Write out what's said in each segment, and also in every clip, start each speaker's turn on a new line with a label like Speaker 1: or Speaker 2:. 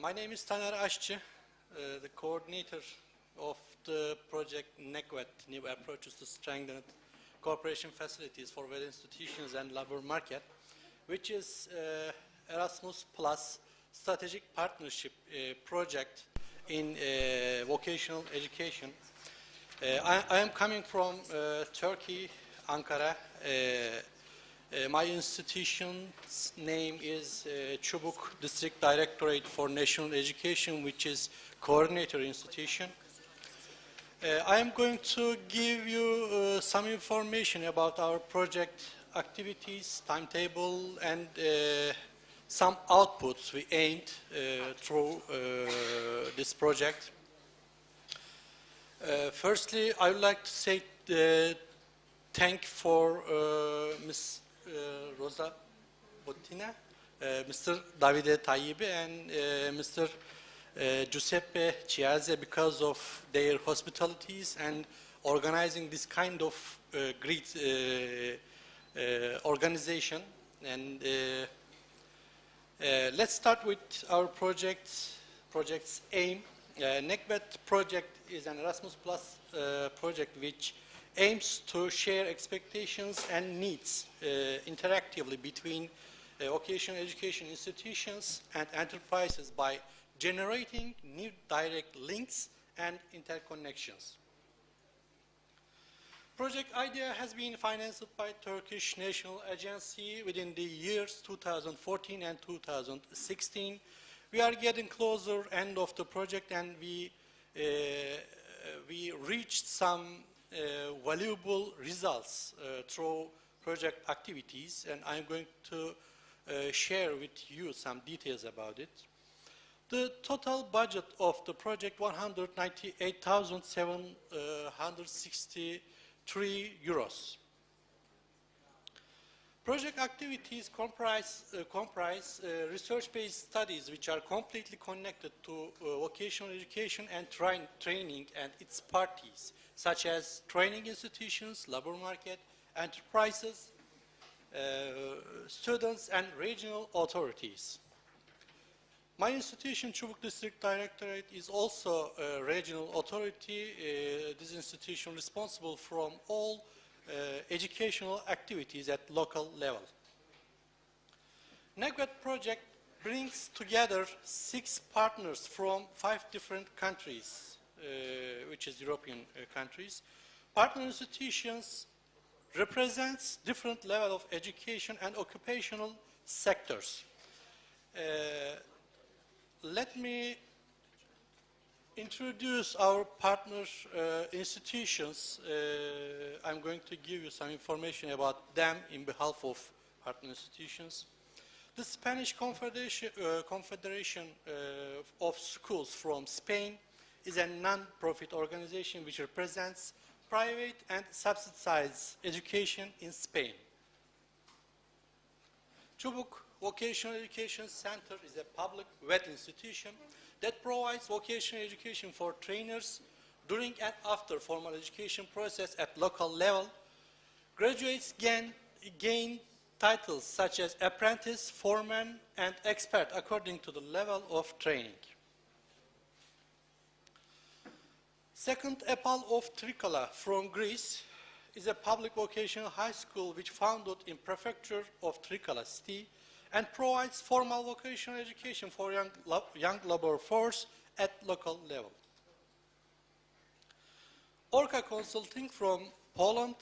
Speaker 1: My name is Asci, the coordinator of the project NecVET, New Approaches to Strengthen Cooperation Facilities for VET Institutions and Labor Market, which is Erasmus Plus strategic partnership project in vocational education. I am coming from Turkey, Ankara. My institution's name is Çubuk District Directorate for National Education, which is coordinator institution. I am going to give you some information about our project activities, timetable, and some outputs we aimed through this project. Firstly, I would like to say thank for Ms. Rosa Bottina, Mr. Davide Tayibi, and Mr. Giuseppe Chiazze because of their hospitalities and organizing this kind of great organization. And let's start with our project's aim. NecVET project is an Erasmus Plus project which aims to share expectations and needs interactively between vocational education institutions and enterprises by generating new direct links and interconnections. Project idea has been financed by Turkish National Agency within the years 2014 and 2016. We are getting closer end of the project, and we reached some valuable results through project activities, and I'm going to share with you some details about it. The total budget of the project, 198,763 euros. Project activities comprise research-based studies which are completely connected to vocational education and training and its parties, such as training institutions, labor market, enterprises, students, and regional authorities. My institution, Çubuk District Directorate, is also a regional authority. This institution is responsible for all educational activities at local level. NecVET project brings together 6 partners from 5 different countries, which is European countries. Partner institutions represents different level of education and occupational sectors. Let me introduce our partner institutions. I'm going to give you some information about them in behalf of partner institutions. The Spanish Confederation of Schools from Spain is a non-profit organization which represents private and subsidized education in Spain. Çubuk Vocational Education Center is a public VET institution that provides vocational education for trainers during and after formal education process at local level. Graduates gain titles such as apprentice, foreman, and expert according to the level of training. Second, EPAL of Trikala from Greece is a public vocational high school which founded in prefecture of Trikala city and provides formal vocational education for young labor force at local level. Orca Consulting from Poland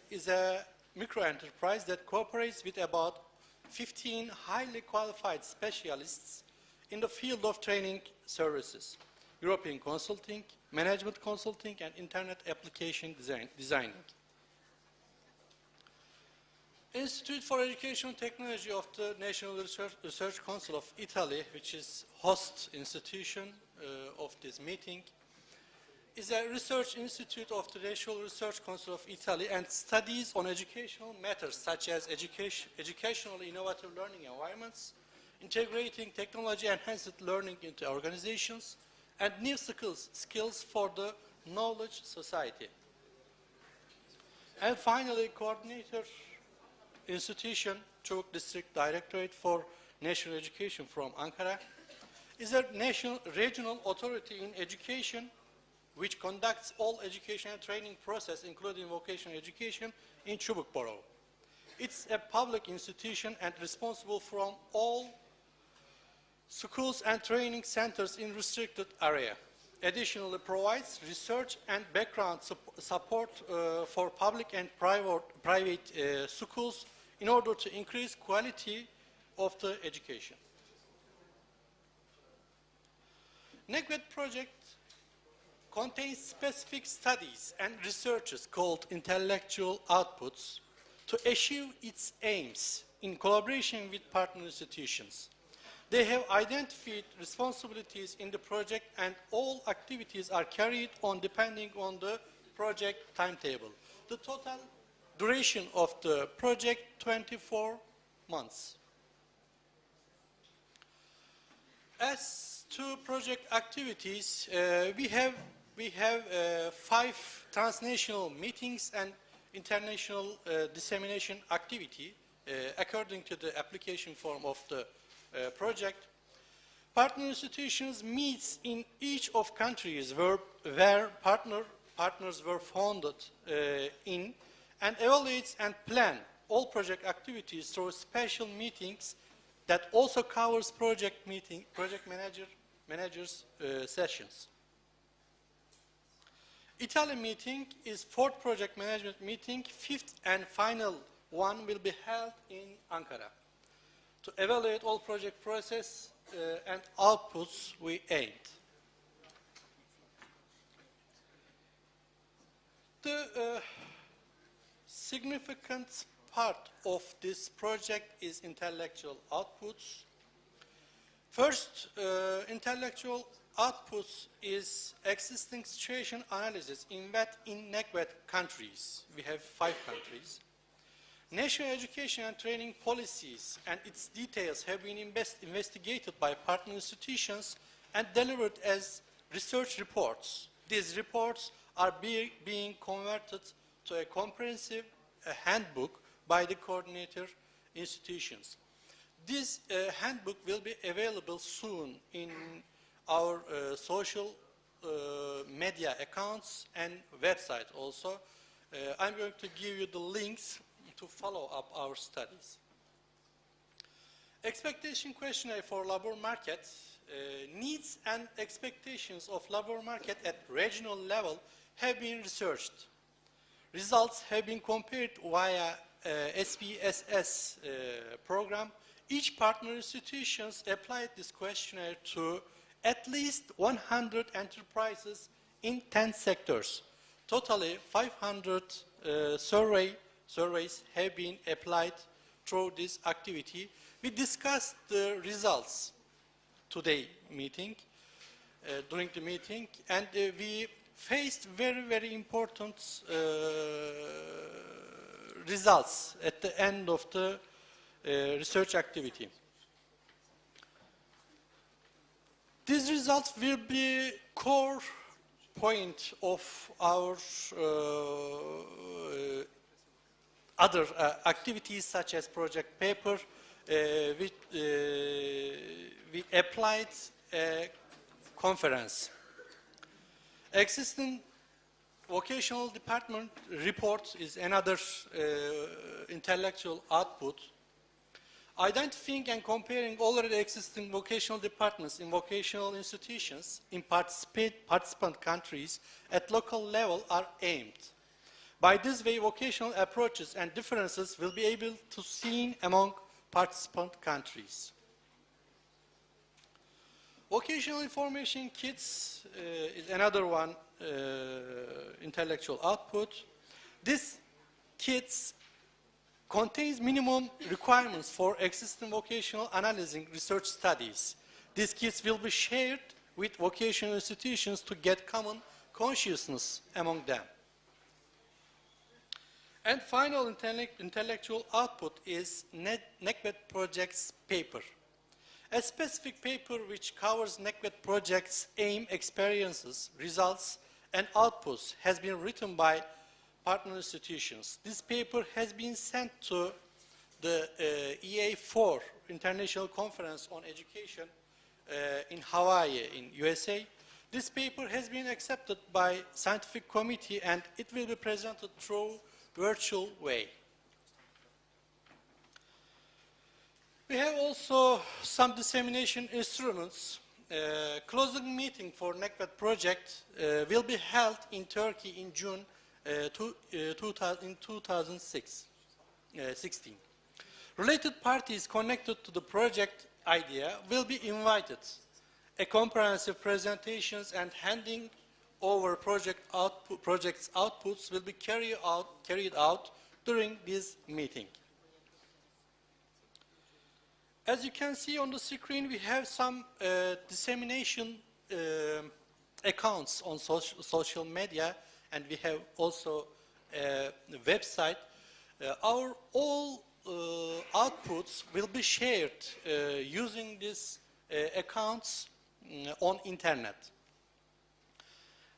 Speaker 1: is a micro-enterprise that cooperates with about 15 highly qualified specialists in the field of training services, European consulting, management consulting, and internet application designing. Institute for Educational Technology of the National Research Council of Italy, which is host institution of this meeting, is a research institute of the National Research Council of Italy and studies on educational matters such as educational innovative learning environments, integrating technology-enhanced learning into organizations, and new skills for the knowledge society. And finally, coordinator institution, Çubuk District Directorate for National Education from Ankara, is a national regional authority in education which conducts all education and training process, including vocational education, in Chubuk Borough. It's a public institution and responsible from all schools and training centers in restricted area. Additionally, provides research and background support for public and private schools in order to increase quality of the education. NecVET project contains specific studies and researches called intellectual outputs to achieve its aims in collaboration with partner institutions. They have identified responsibilities in the project and all activities are carried on depending on the project timetable. The total duration of the project, 24 months. As to project activities, we have 5 transnational meetings and international dissemination activity according to the application form of the project. Partner institutions meets in each of countries where partners were founded in and evaluates and plan all project activities through special meetings that also covers project managers sessions. Italy meeting is 4th project management meeting, 5th and final one will be held in Ankara to evaluate all project process and outputs we aimed. The significant part of this project is intellectual outputs. First, intellectual outputs is existing situation analysis in NecVET countries. We have 5 countries. National education and training policies and its details have been investigated by partner institutions and delivered as research reports. These reports are being converted to a comprehensive handbook by the coordinator institutions. This handbook will be available soon in our social media accounts and website also. I'm going to give you the links to follow up our studies. Expectation questionnaire for labor market. Needs and expectations of labor market at regional level have been researched. Results have been compared via SPSS program. Each partner institutions applied this questionnaire to at least 100 enterprises in 10 sectors. Totally 500 surveys have been applied through this activity. We discussed the results today during the meeting, and we faced very important results at the end of the research activity. These results will be core point of our other activities such as project paper. We applied a conference. Existing vocational department report is another intellectual output. Identifying and comparing already existing vocational departments in vocational institutions in participant countries at local level are aimed. By this way, vocational approaches and differences will be able to seen among participant countries. Vocational information kits is another one intellectual output. This kits contains minimum requirements for existing vocational analyzing research studies. These kits will be shared with vocational institutions to get common consciousness among them. And final intellectual output is NecVET project's paper. A specific paper which covers NecVET project's aim, experiences, results, and outputs has been written by partner institutions. This paper has been sent to the EA4 International Conference on Education in Hawaii in USA. This paper has been accepted by scientific committee and it will be presented through virtual way. We have also some dissemination instruments. Closing meeting for NecVET project will be held in Turkey in June 2016. Related parties connected to the project idea will be invited. A comprehensive presentations and handing over project's outputs will be carried out during this meeting. As you can see on the screen, we have some dissemination accounts on social media, and we have also a website. Our all outputs will be shared using these accounts on internet.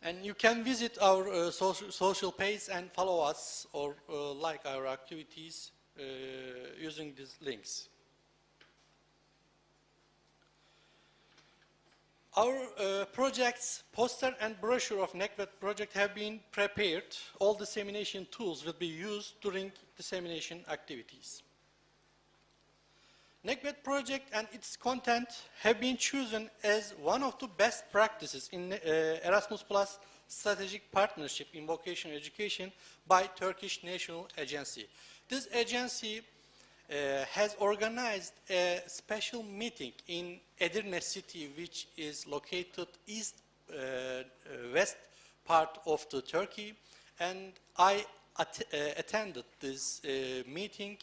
Speaker 1: And you can visit our social page and follow us or like our activities using these links. Our projects, poster and brochure of NecVET project have been prepared. All dissemination tools will be used during dissemination activities. NecVET project and its content have been chosen as one of the best practices in Erasmus Plus strategic partnership in vocational education by Turkish National Agency. This agency has organized a special meeting in Edirne city, which is located west part of the Turkey, and I attended this meeting.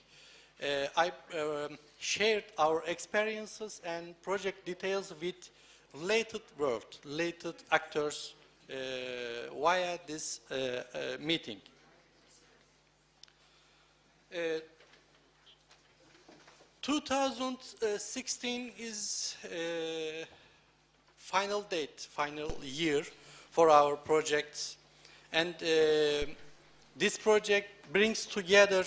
Speaker 1: I shared our experiences and project details with related actors via this meeting. 2016 is final year for our projects, and this project brings together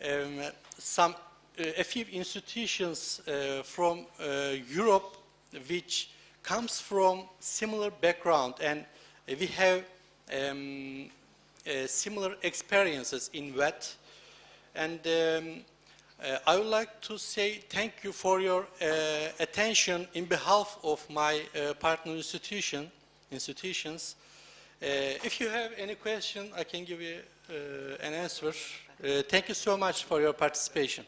Speaker 1: a few institutions from Europe which comes from similar background, and we have similar experiences in VET. And I would like to say thank you for your attention in behalf of my partner institutions. If you have any question, I can give you an answer. Thank you so much for your participation.